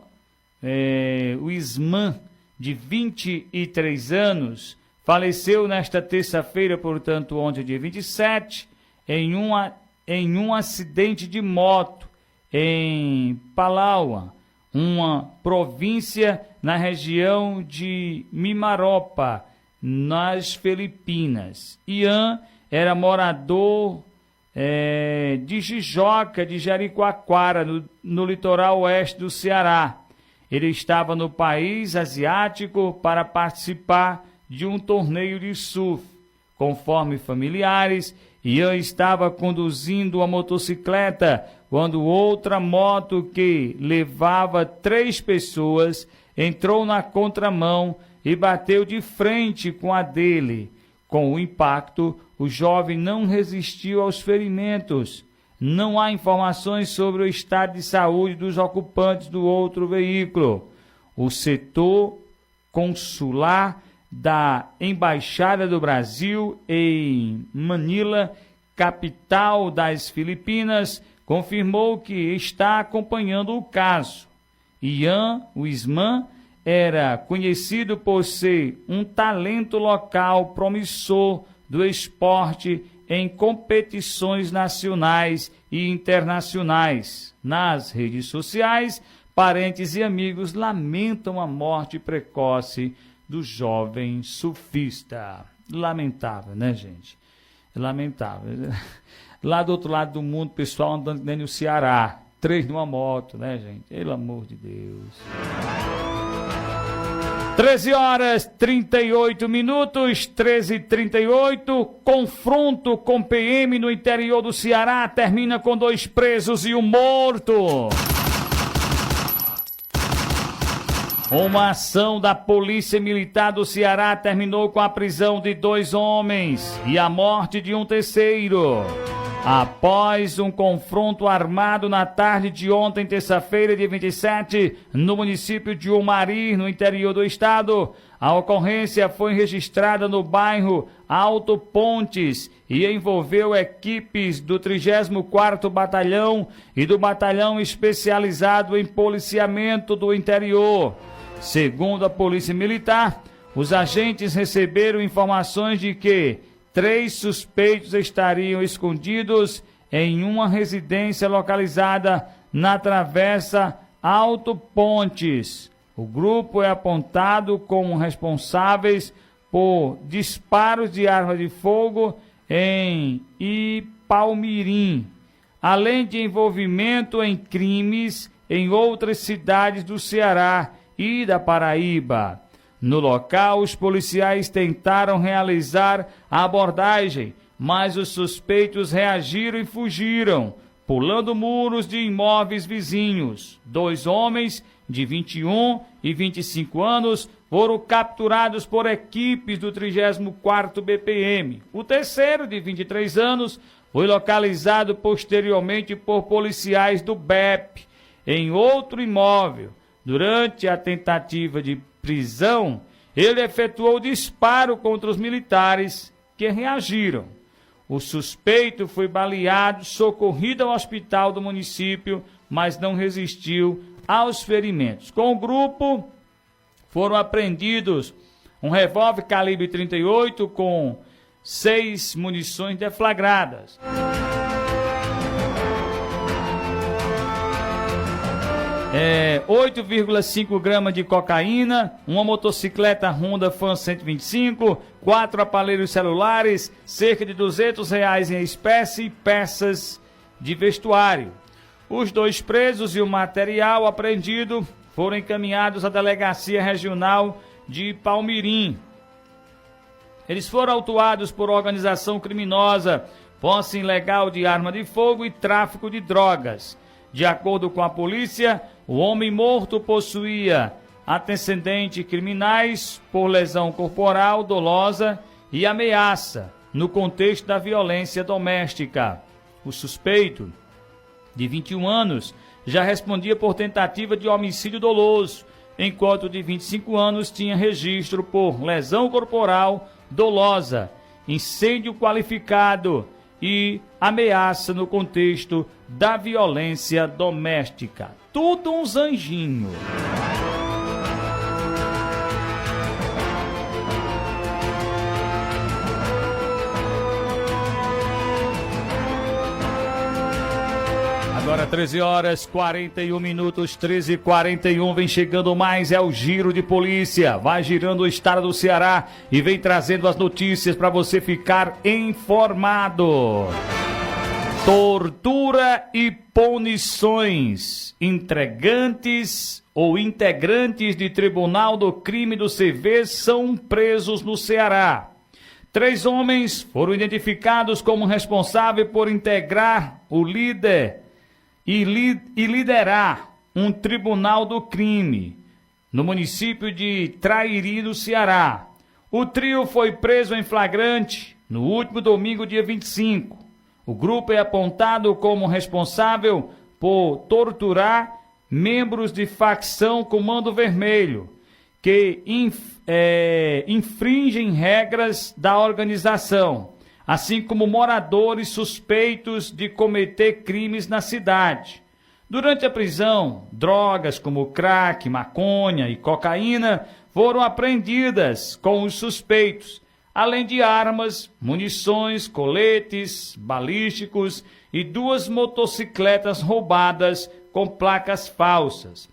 Wisman, de 23 anos, faleceu nesta terça-feira, portanto, ontem, dia 27, em um acidente de moto em Palawan, uma província na região de Mimaropa, nas Filipinas. Ian era morador de Jijoca, de Jericoacoara, no litoral oeste do Ceará. Ele estava no país asiático para participar de um torneio de surf. Conforme familiares, Ian estava conduzindo a motocicleta quando outra moto que levava 3 pessoas entrou na contramão e bateu de frente com a dele. Com o impacto, o jovem não resistiu aos ferimentos. Não há informações sobre o estado de saúde dos ocupantes do outro veículo. O setor consular da Embaixada do Brasil em Manila, capital das Filipinas, confirmou que está acompanhando o caso. Ian Wisman era conhecido por ser um talento local promissor do esporte em competições nacionais e internacionais. Nas redes sociais, parentes e amigos lamentam a morte precoce do jovem surfista. Lamentável, né, gente? Lamentável. Lá do outro lado do mundo, o pessoal andando nem no Ceará. 3 numa moto, né, gente? Pelo amor de Deus. 13h38, 13h38, confronto com PM no interior do Ceará termina com 2 presos e 1 morto. Uma ação da Polícia Militar do Ceará terminou com a prisão de 2 homens e a morte de um terceiro. Após um confronto armado na tarde de ontem, terça-feira, dia 27, no município de Umari, no interior do estado, a ocorrência foi registrada no bairro Alto Pontes e envolveu equipes do 34º Batalhão e do Batalhão Especializado em Policiamento do Interior. Segundo a Polícia Militar, os agentes receberam informações de que 3 suspeitos estariam escondidos em uma residência localizada na Travessa Alto Pontes. O grupo é apontado como responsáveis por disparos de arma de fogo em Ipaumirim, além de envolvimento em crimes em outras cidades do Ceará e da Paraíba. No local, os policiais tentaram realizar a abordagem, mas os suspeitos reagiram e fugiram, pulando muros de imóveis vizinhos. 2 homens de 21 e 25 anos foram capturados por equipes do 34º BPM. O terceiro, de 23 anos, foi localizado posteriormente por policiais do BEP em outro imóvel. Durante a tentativa de prisão, ele efetuou disparo contra os militares que reagiram. O suspeito foi baleado, socorrido ao hospital do município, mas não resistiu aos ferimentos. Com o grupo, foram apreendidos um revólver calibre 38 com 6 munições deflagradas. 8,5 gramas de cocaína, uma motocicleta Honda Fan 125, 4 aparelhos celulares, cerca de R$200 em espécie e peças de vestuário. Os 2 presos e o material apreendido foram encaminhados à Delegacia Regional de Palmirim. Eles foram autuados por organização criminosa, posse ilegal de arma de fogo e tráfico de drogas. De acordo com a polícia, o homem morto possuía antecedentes criminais por lesão corporal dolosa e ameaça no contexto da violência doméstica. O suspeito, de 21 anos, já respondia por tentativa de homicídio doloso, enquanto o de 25 anos tinha registro por lesão corporal dolosa, incêndio qualificado e ameaça no contexto da violência doméstica. Tudo uns anjinhos. Agora 13h41, 13h41, vem chegando mais, é o Giro de Polícia. Vai girando o estado do Ceará e vem trazendo as notícias para você ficar informado. Tortura e punições. Integrantes de Tribunal do Crime do CV são presos no Ceará. 3 homens foram identificados como responsáveis por integrar o líder e liderar um tribunal do crime no município de Trairi, no Ceará. O trio foi preso em flagrante no último domingo, dia 25. O grupo é apontado como responsável por torturar membros de facção Comando Vermelho, que infringem regras da organização, assim como moradores suspeitos de cometer crimes na cidade. Durante a prisão, drogas como crack, maconha e cocaína foram apreendidas com os suspeitos, além de armas, munições, coletes balísticos e 2 motocicletas roubadas com placas falsas.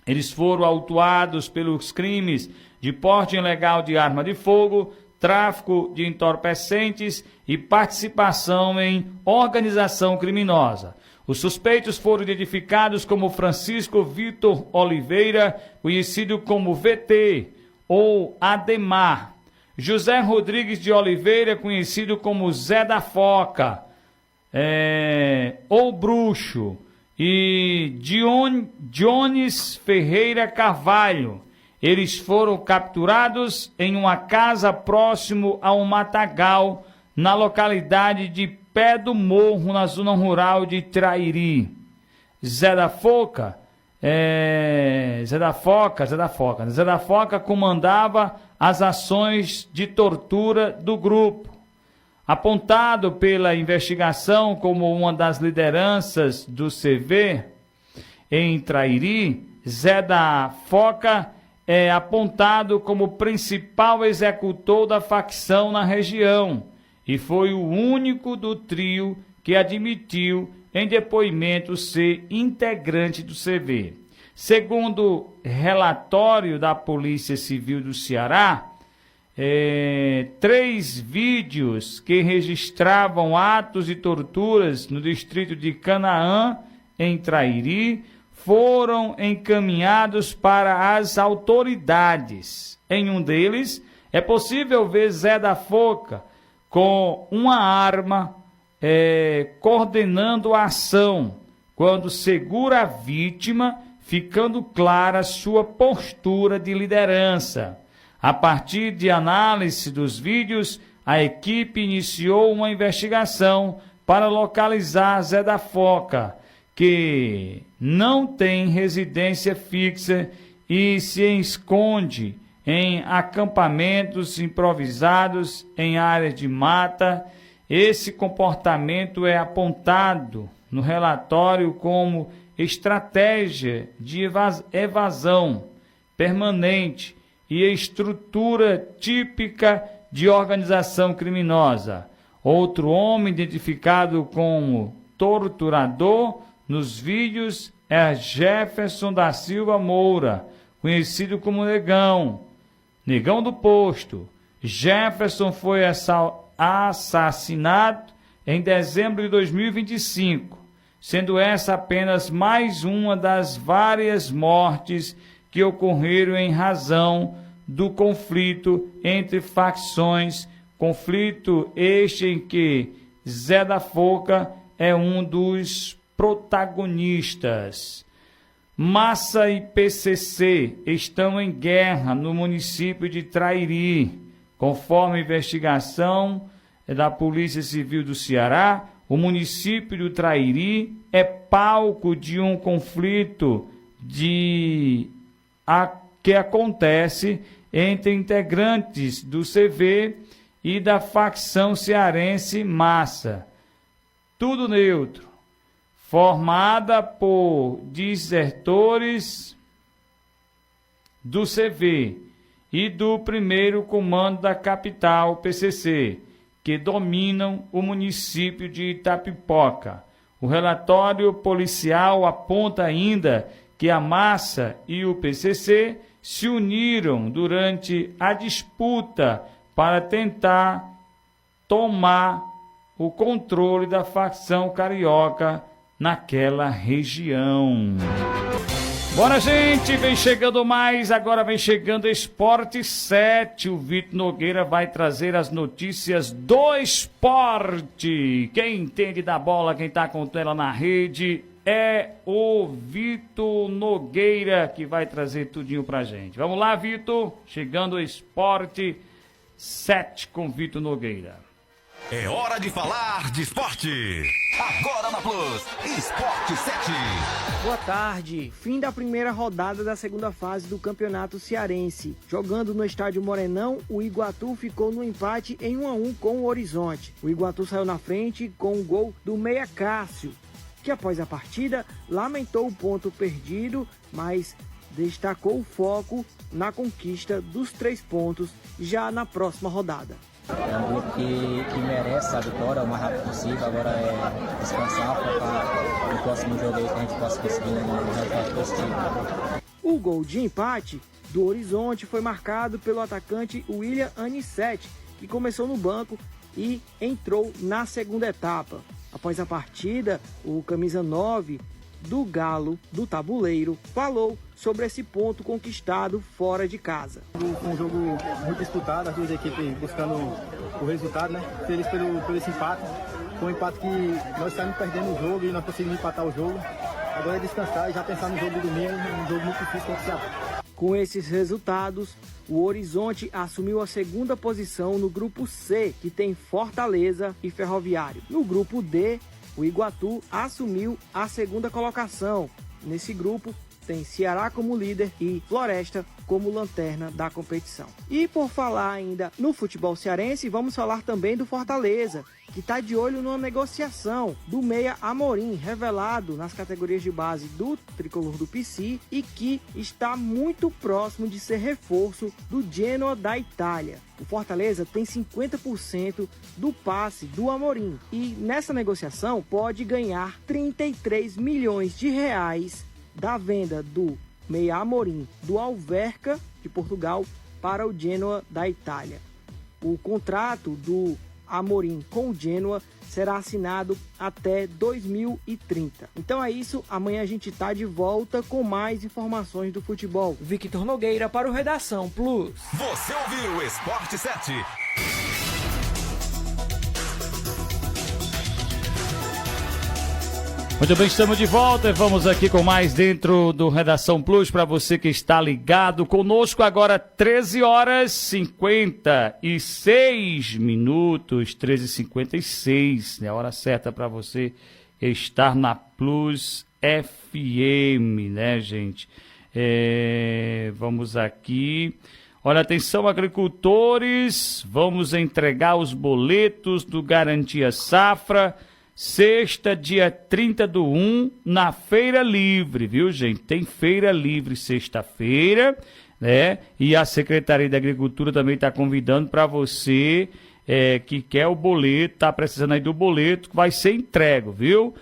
Eles foram autuados pelos crimes de porte ilegal de arma de fogo, tráfico de entorpecentes e participação em organização criminosa. Os suspeitos foram identificados como Francisco Vitor Oliveira, conhecido como VT, ou Ademar. José Rodrigues de Oliveira, conhecido como Zé da Foca, ou Bruxo, e Jones Ferreira Carvalho. Eles foram capturados em uma casa próximo a um matagal, na localidade de Pé do Morro, na zona rural de Trairi. Zé da Foca comandava as ações de tortura do grupo. Apontado pela investigação como uma das lideranças do CV em Trairi, Zé da Foca é apontado como principal executor da facção na região e foi o único do trio que admitiu em depoimento ser integrante do CV. Segundo relatório da Polícia Civil do Ceará, 3 vídeos que registravam atos de torturas no distrito de Canaã, em Trairi, foram encaminhados para as autoridades. Em um deles, é possível ver Zé da Foca com uma arma coordenando a ação, quando segura a vítima, ficando clara sua postura de liderança. A partir de análise dos vídeos, a equipe iniciou uma investigação para localizar Zé da Foca, que não tem residência fixa e se esconde em acampamentos improvisados em áreas de mata. Esse comportamento é apontado no relatório como estratégia de evasão permanente e estrutura típica de organização criminosa. Outro homem identificado como torturador nos vídeos é Jefferson da Silva Moura, conhecido como Negão do Posto. Jefferson foi assassinado em dezembro de 2025, sendo essa apenas mais uma das várias mortes que ocorreram em razão do conflito entre facções, conflito este em que Zé da Foca é um dos protagonistas. Massa e PCC estão em guerra no município de Trairi. Conforme a investigação da Polícia Civil do Ceará, o município do Trairi é palco de um conflito que acontece entre integrantes do CV e da facção cearense Massa. Tudo neutro, formada por desertores do CV e do primeiro comando da capital, PCC, que dominam o município de Itapipoca. O relatório policial aponta ainda que a Massa e o PCC se uniram durante a disputa para tentar tomar o controle da facção carioca naquela região. Bora, gente, vem chegando mais, agora vem chegando Esporte 7. O Vitor Nogueira vai trazer as notícias do esporte. Quem entende da bola, quem tá com ela na rede, é o Vitor Nogueira, que vai trazer tudinho pra gente. Vamos lá, Vitor, chegando o Esporte 7 com Vitor Nogueira. É hora de falar de esporte. Agora na Plus, Esporte 7. Boa tarde. Fim da primeira rodada da segunda fase do Campeonato Cearense. Jogando no estádio Morenão, o Iguatu ficou no empate em 1-1 com o Horizonte. O Iguatu saiu na frente com o gol do meia Cássio, que após a partida lamentou o ponto perdido, mas destacou o foco na conquista dos 3 pontos já na próxima rodada. É um grupo que merece a vitória o mais rápido possível. Agora é descansar para o próximo jogo aí que a gente possa conseguir um resultado positivo. O gol de empate do Horizonte foi marcado pelo atacante William Anicete, que começou no banco e entrou na segunda etapa. Após a partida, o camisa 9 do Galo do Tabuleiro, falou sobre esse ponto conquistado fora de casa. Um jogo muito disputado, as duas equipes buscando o resultado, né? Feliz pelo esse empate. Foi um empate que nós estávamos perdendo o jogo e nós conseguimos empatar o jogo. Agora é descansar e já pensar no jogo de domingo, um jogo muito difícil contra o Ceará. Com esses resultados, o Horizonte assumiu a segunda posição no grupo C, que tem Fortaleza e Ferroviário. No grupo D, o Iguatu assumiu a segunda colocação. Nesse grupo, tem Ceará como líder e Floresta como lanterna da competição. E por falar ainda no futebol cearense, vamos falar também do Fortaleza, que está de olho numa negociação do meia Amorim, revelado nas categorias de base do tricolor do PC e que está muito próximo de ser reforço do Genoa da Itália. O Fortaleza tem 50% do passe do Amorim e nessa negociação pode ganhar 33 milhões de reais da venda do meia Amorim do Alverca de Portugal para o Genoa da Itália. O contrato do Amorim com o Genoa será assinado até 2030. Então é isso, amanhã a gente está de volta com mais informações do futebol. Victor Nogueira para o Redação Plus. Você ouviu o Esporte 7. Muito bem, estamos de volta e vamos aqui com mais dentro do Redação Plus para você que está ligado conosco agora 13h56 minutos, 13h56, é a hora certa para você estar na Plus FM, né, gente? Vamos aqui. Olha, atenção, agricultores, vamos entregar os boletos do Garantia Safra. Sexta, dia 30/1, na Feira Livre, viu, gente? Tem Feira Livre sexta-feira, né? E a Secretaria da Agricultura também está convidando para você que quer o boleto, tá precisando aí do boleto, que vai ser entregue, viu?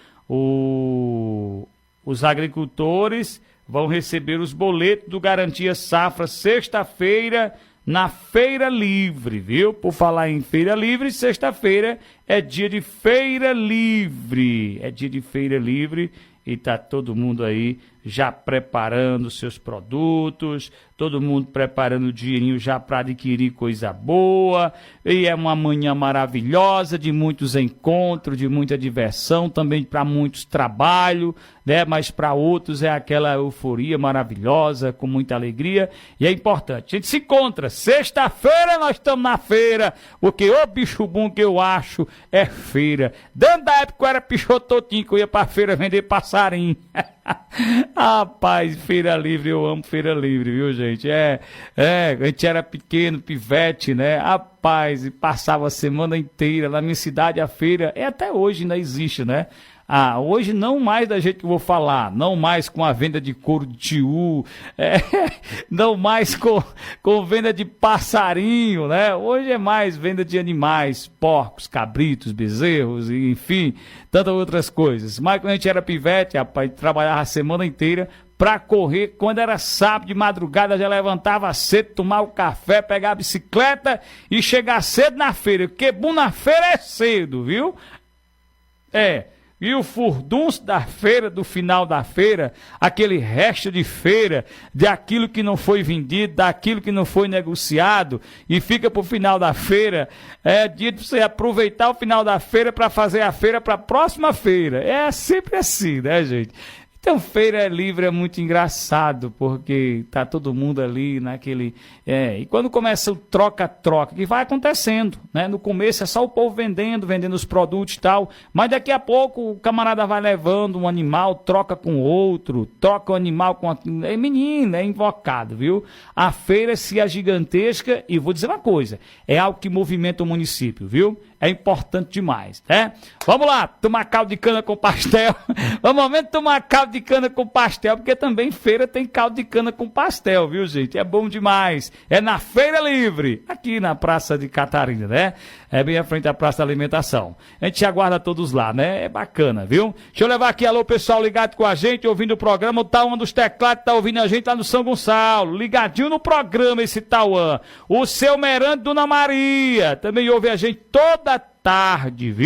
Os agricultores vão receber os boletos do Garantia Safra sexta-feira, na Feira Livre, viu? Por falar em Feira Livre, sexta-feira é dia de Feira Livre. É dia de Feira Livre e tá todo mundo aí já preparando seus produtos, todo mundo preparando o dinheirinho já para adquirir coisa boa. E é uma manhã maravilhosa, de muitos encontros, de muita diversão, também para muitos trabalho, né? Mas para outros é aquela euforia maravilhosa, com muita alegria. E é importante, a gente se encontra, sexta-feira nós estamos na feira, porque o bicho bom que eu acho é feira. Dentro da época eu era pichototinho, que eu ia pra feira vender passarinho. Rapaz, Feira Livre, eu amo Feira Livre, viu, gente? A gente era pequeno, pivete, né? Rapaz, e passava a semana inteira na minha cidade, a feira, até hoje ainda existe, né? Hoje não mais da jeito que eu vou falar, não mais com a venda de couro de tiu, não mais com venda de passarinho, né? Hoje é mais venda de animais, porcos, cabritos, bezerros, enfim, tantas outras coisas. Mas quando a gente era pivete, rapaz, trabalhava a semana inteira pra correr. Quando era sábado de madrugada, já levantava cedo, tomava o café, pegava a bicicleta e chegar cedo na feira, porque bom na feira é cedo, viu? E o furdunço da feira, do final da feira, aquele resto de feira, de aquilo que não foi vendido, daquilo que não foi negociado, e fica pro final da feira, é dia de você aproveitar o final da feira para fazer a feira para a próxima feira. É sempre assim, né, gente? Então, Feira Livre é muito engraçado, porque tá todo mundo ali naquele... E quando começa o troca-troca, que vai acontecendo, né? No começo é só o povo vendendo os produtos e tal, mas daqui a pouco o camarada vai levando um animal, troca com outro, troca o animal com... menino, é invocado, viu? A feira se é gigantesca e vou dizer uma coisa, é algo que movimenta o município, viu? É importante demais, né? Vamos lá, tomar caldo de cana com pastel. Vamos mesmo tomar caldo de cana com pastel, porque também feira tem caldo de cana com pastel, viu, gente? É bom demais. É na Feira Livre, aqui na Praça de Catarina, né? É bem à frente da Praça da Alimentação. A gente aguarda todos lá, né? É bacana, viu? Deixa eu levar aqui, alô, pessoal ligado com a gente, ouvindo o programa. O Tauan dos Teclados tá ouvindo a gente lá no São Gonçalo. Ligadinho no programa esse Tauan. O seu Merante, Dona Maria, também ouve a gente toda tarde, viu?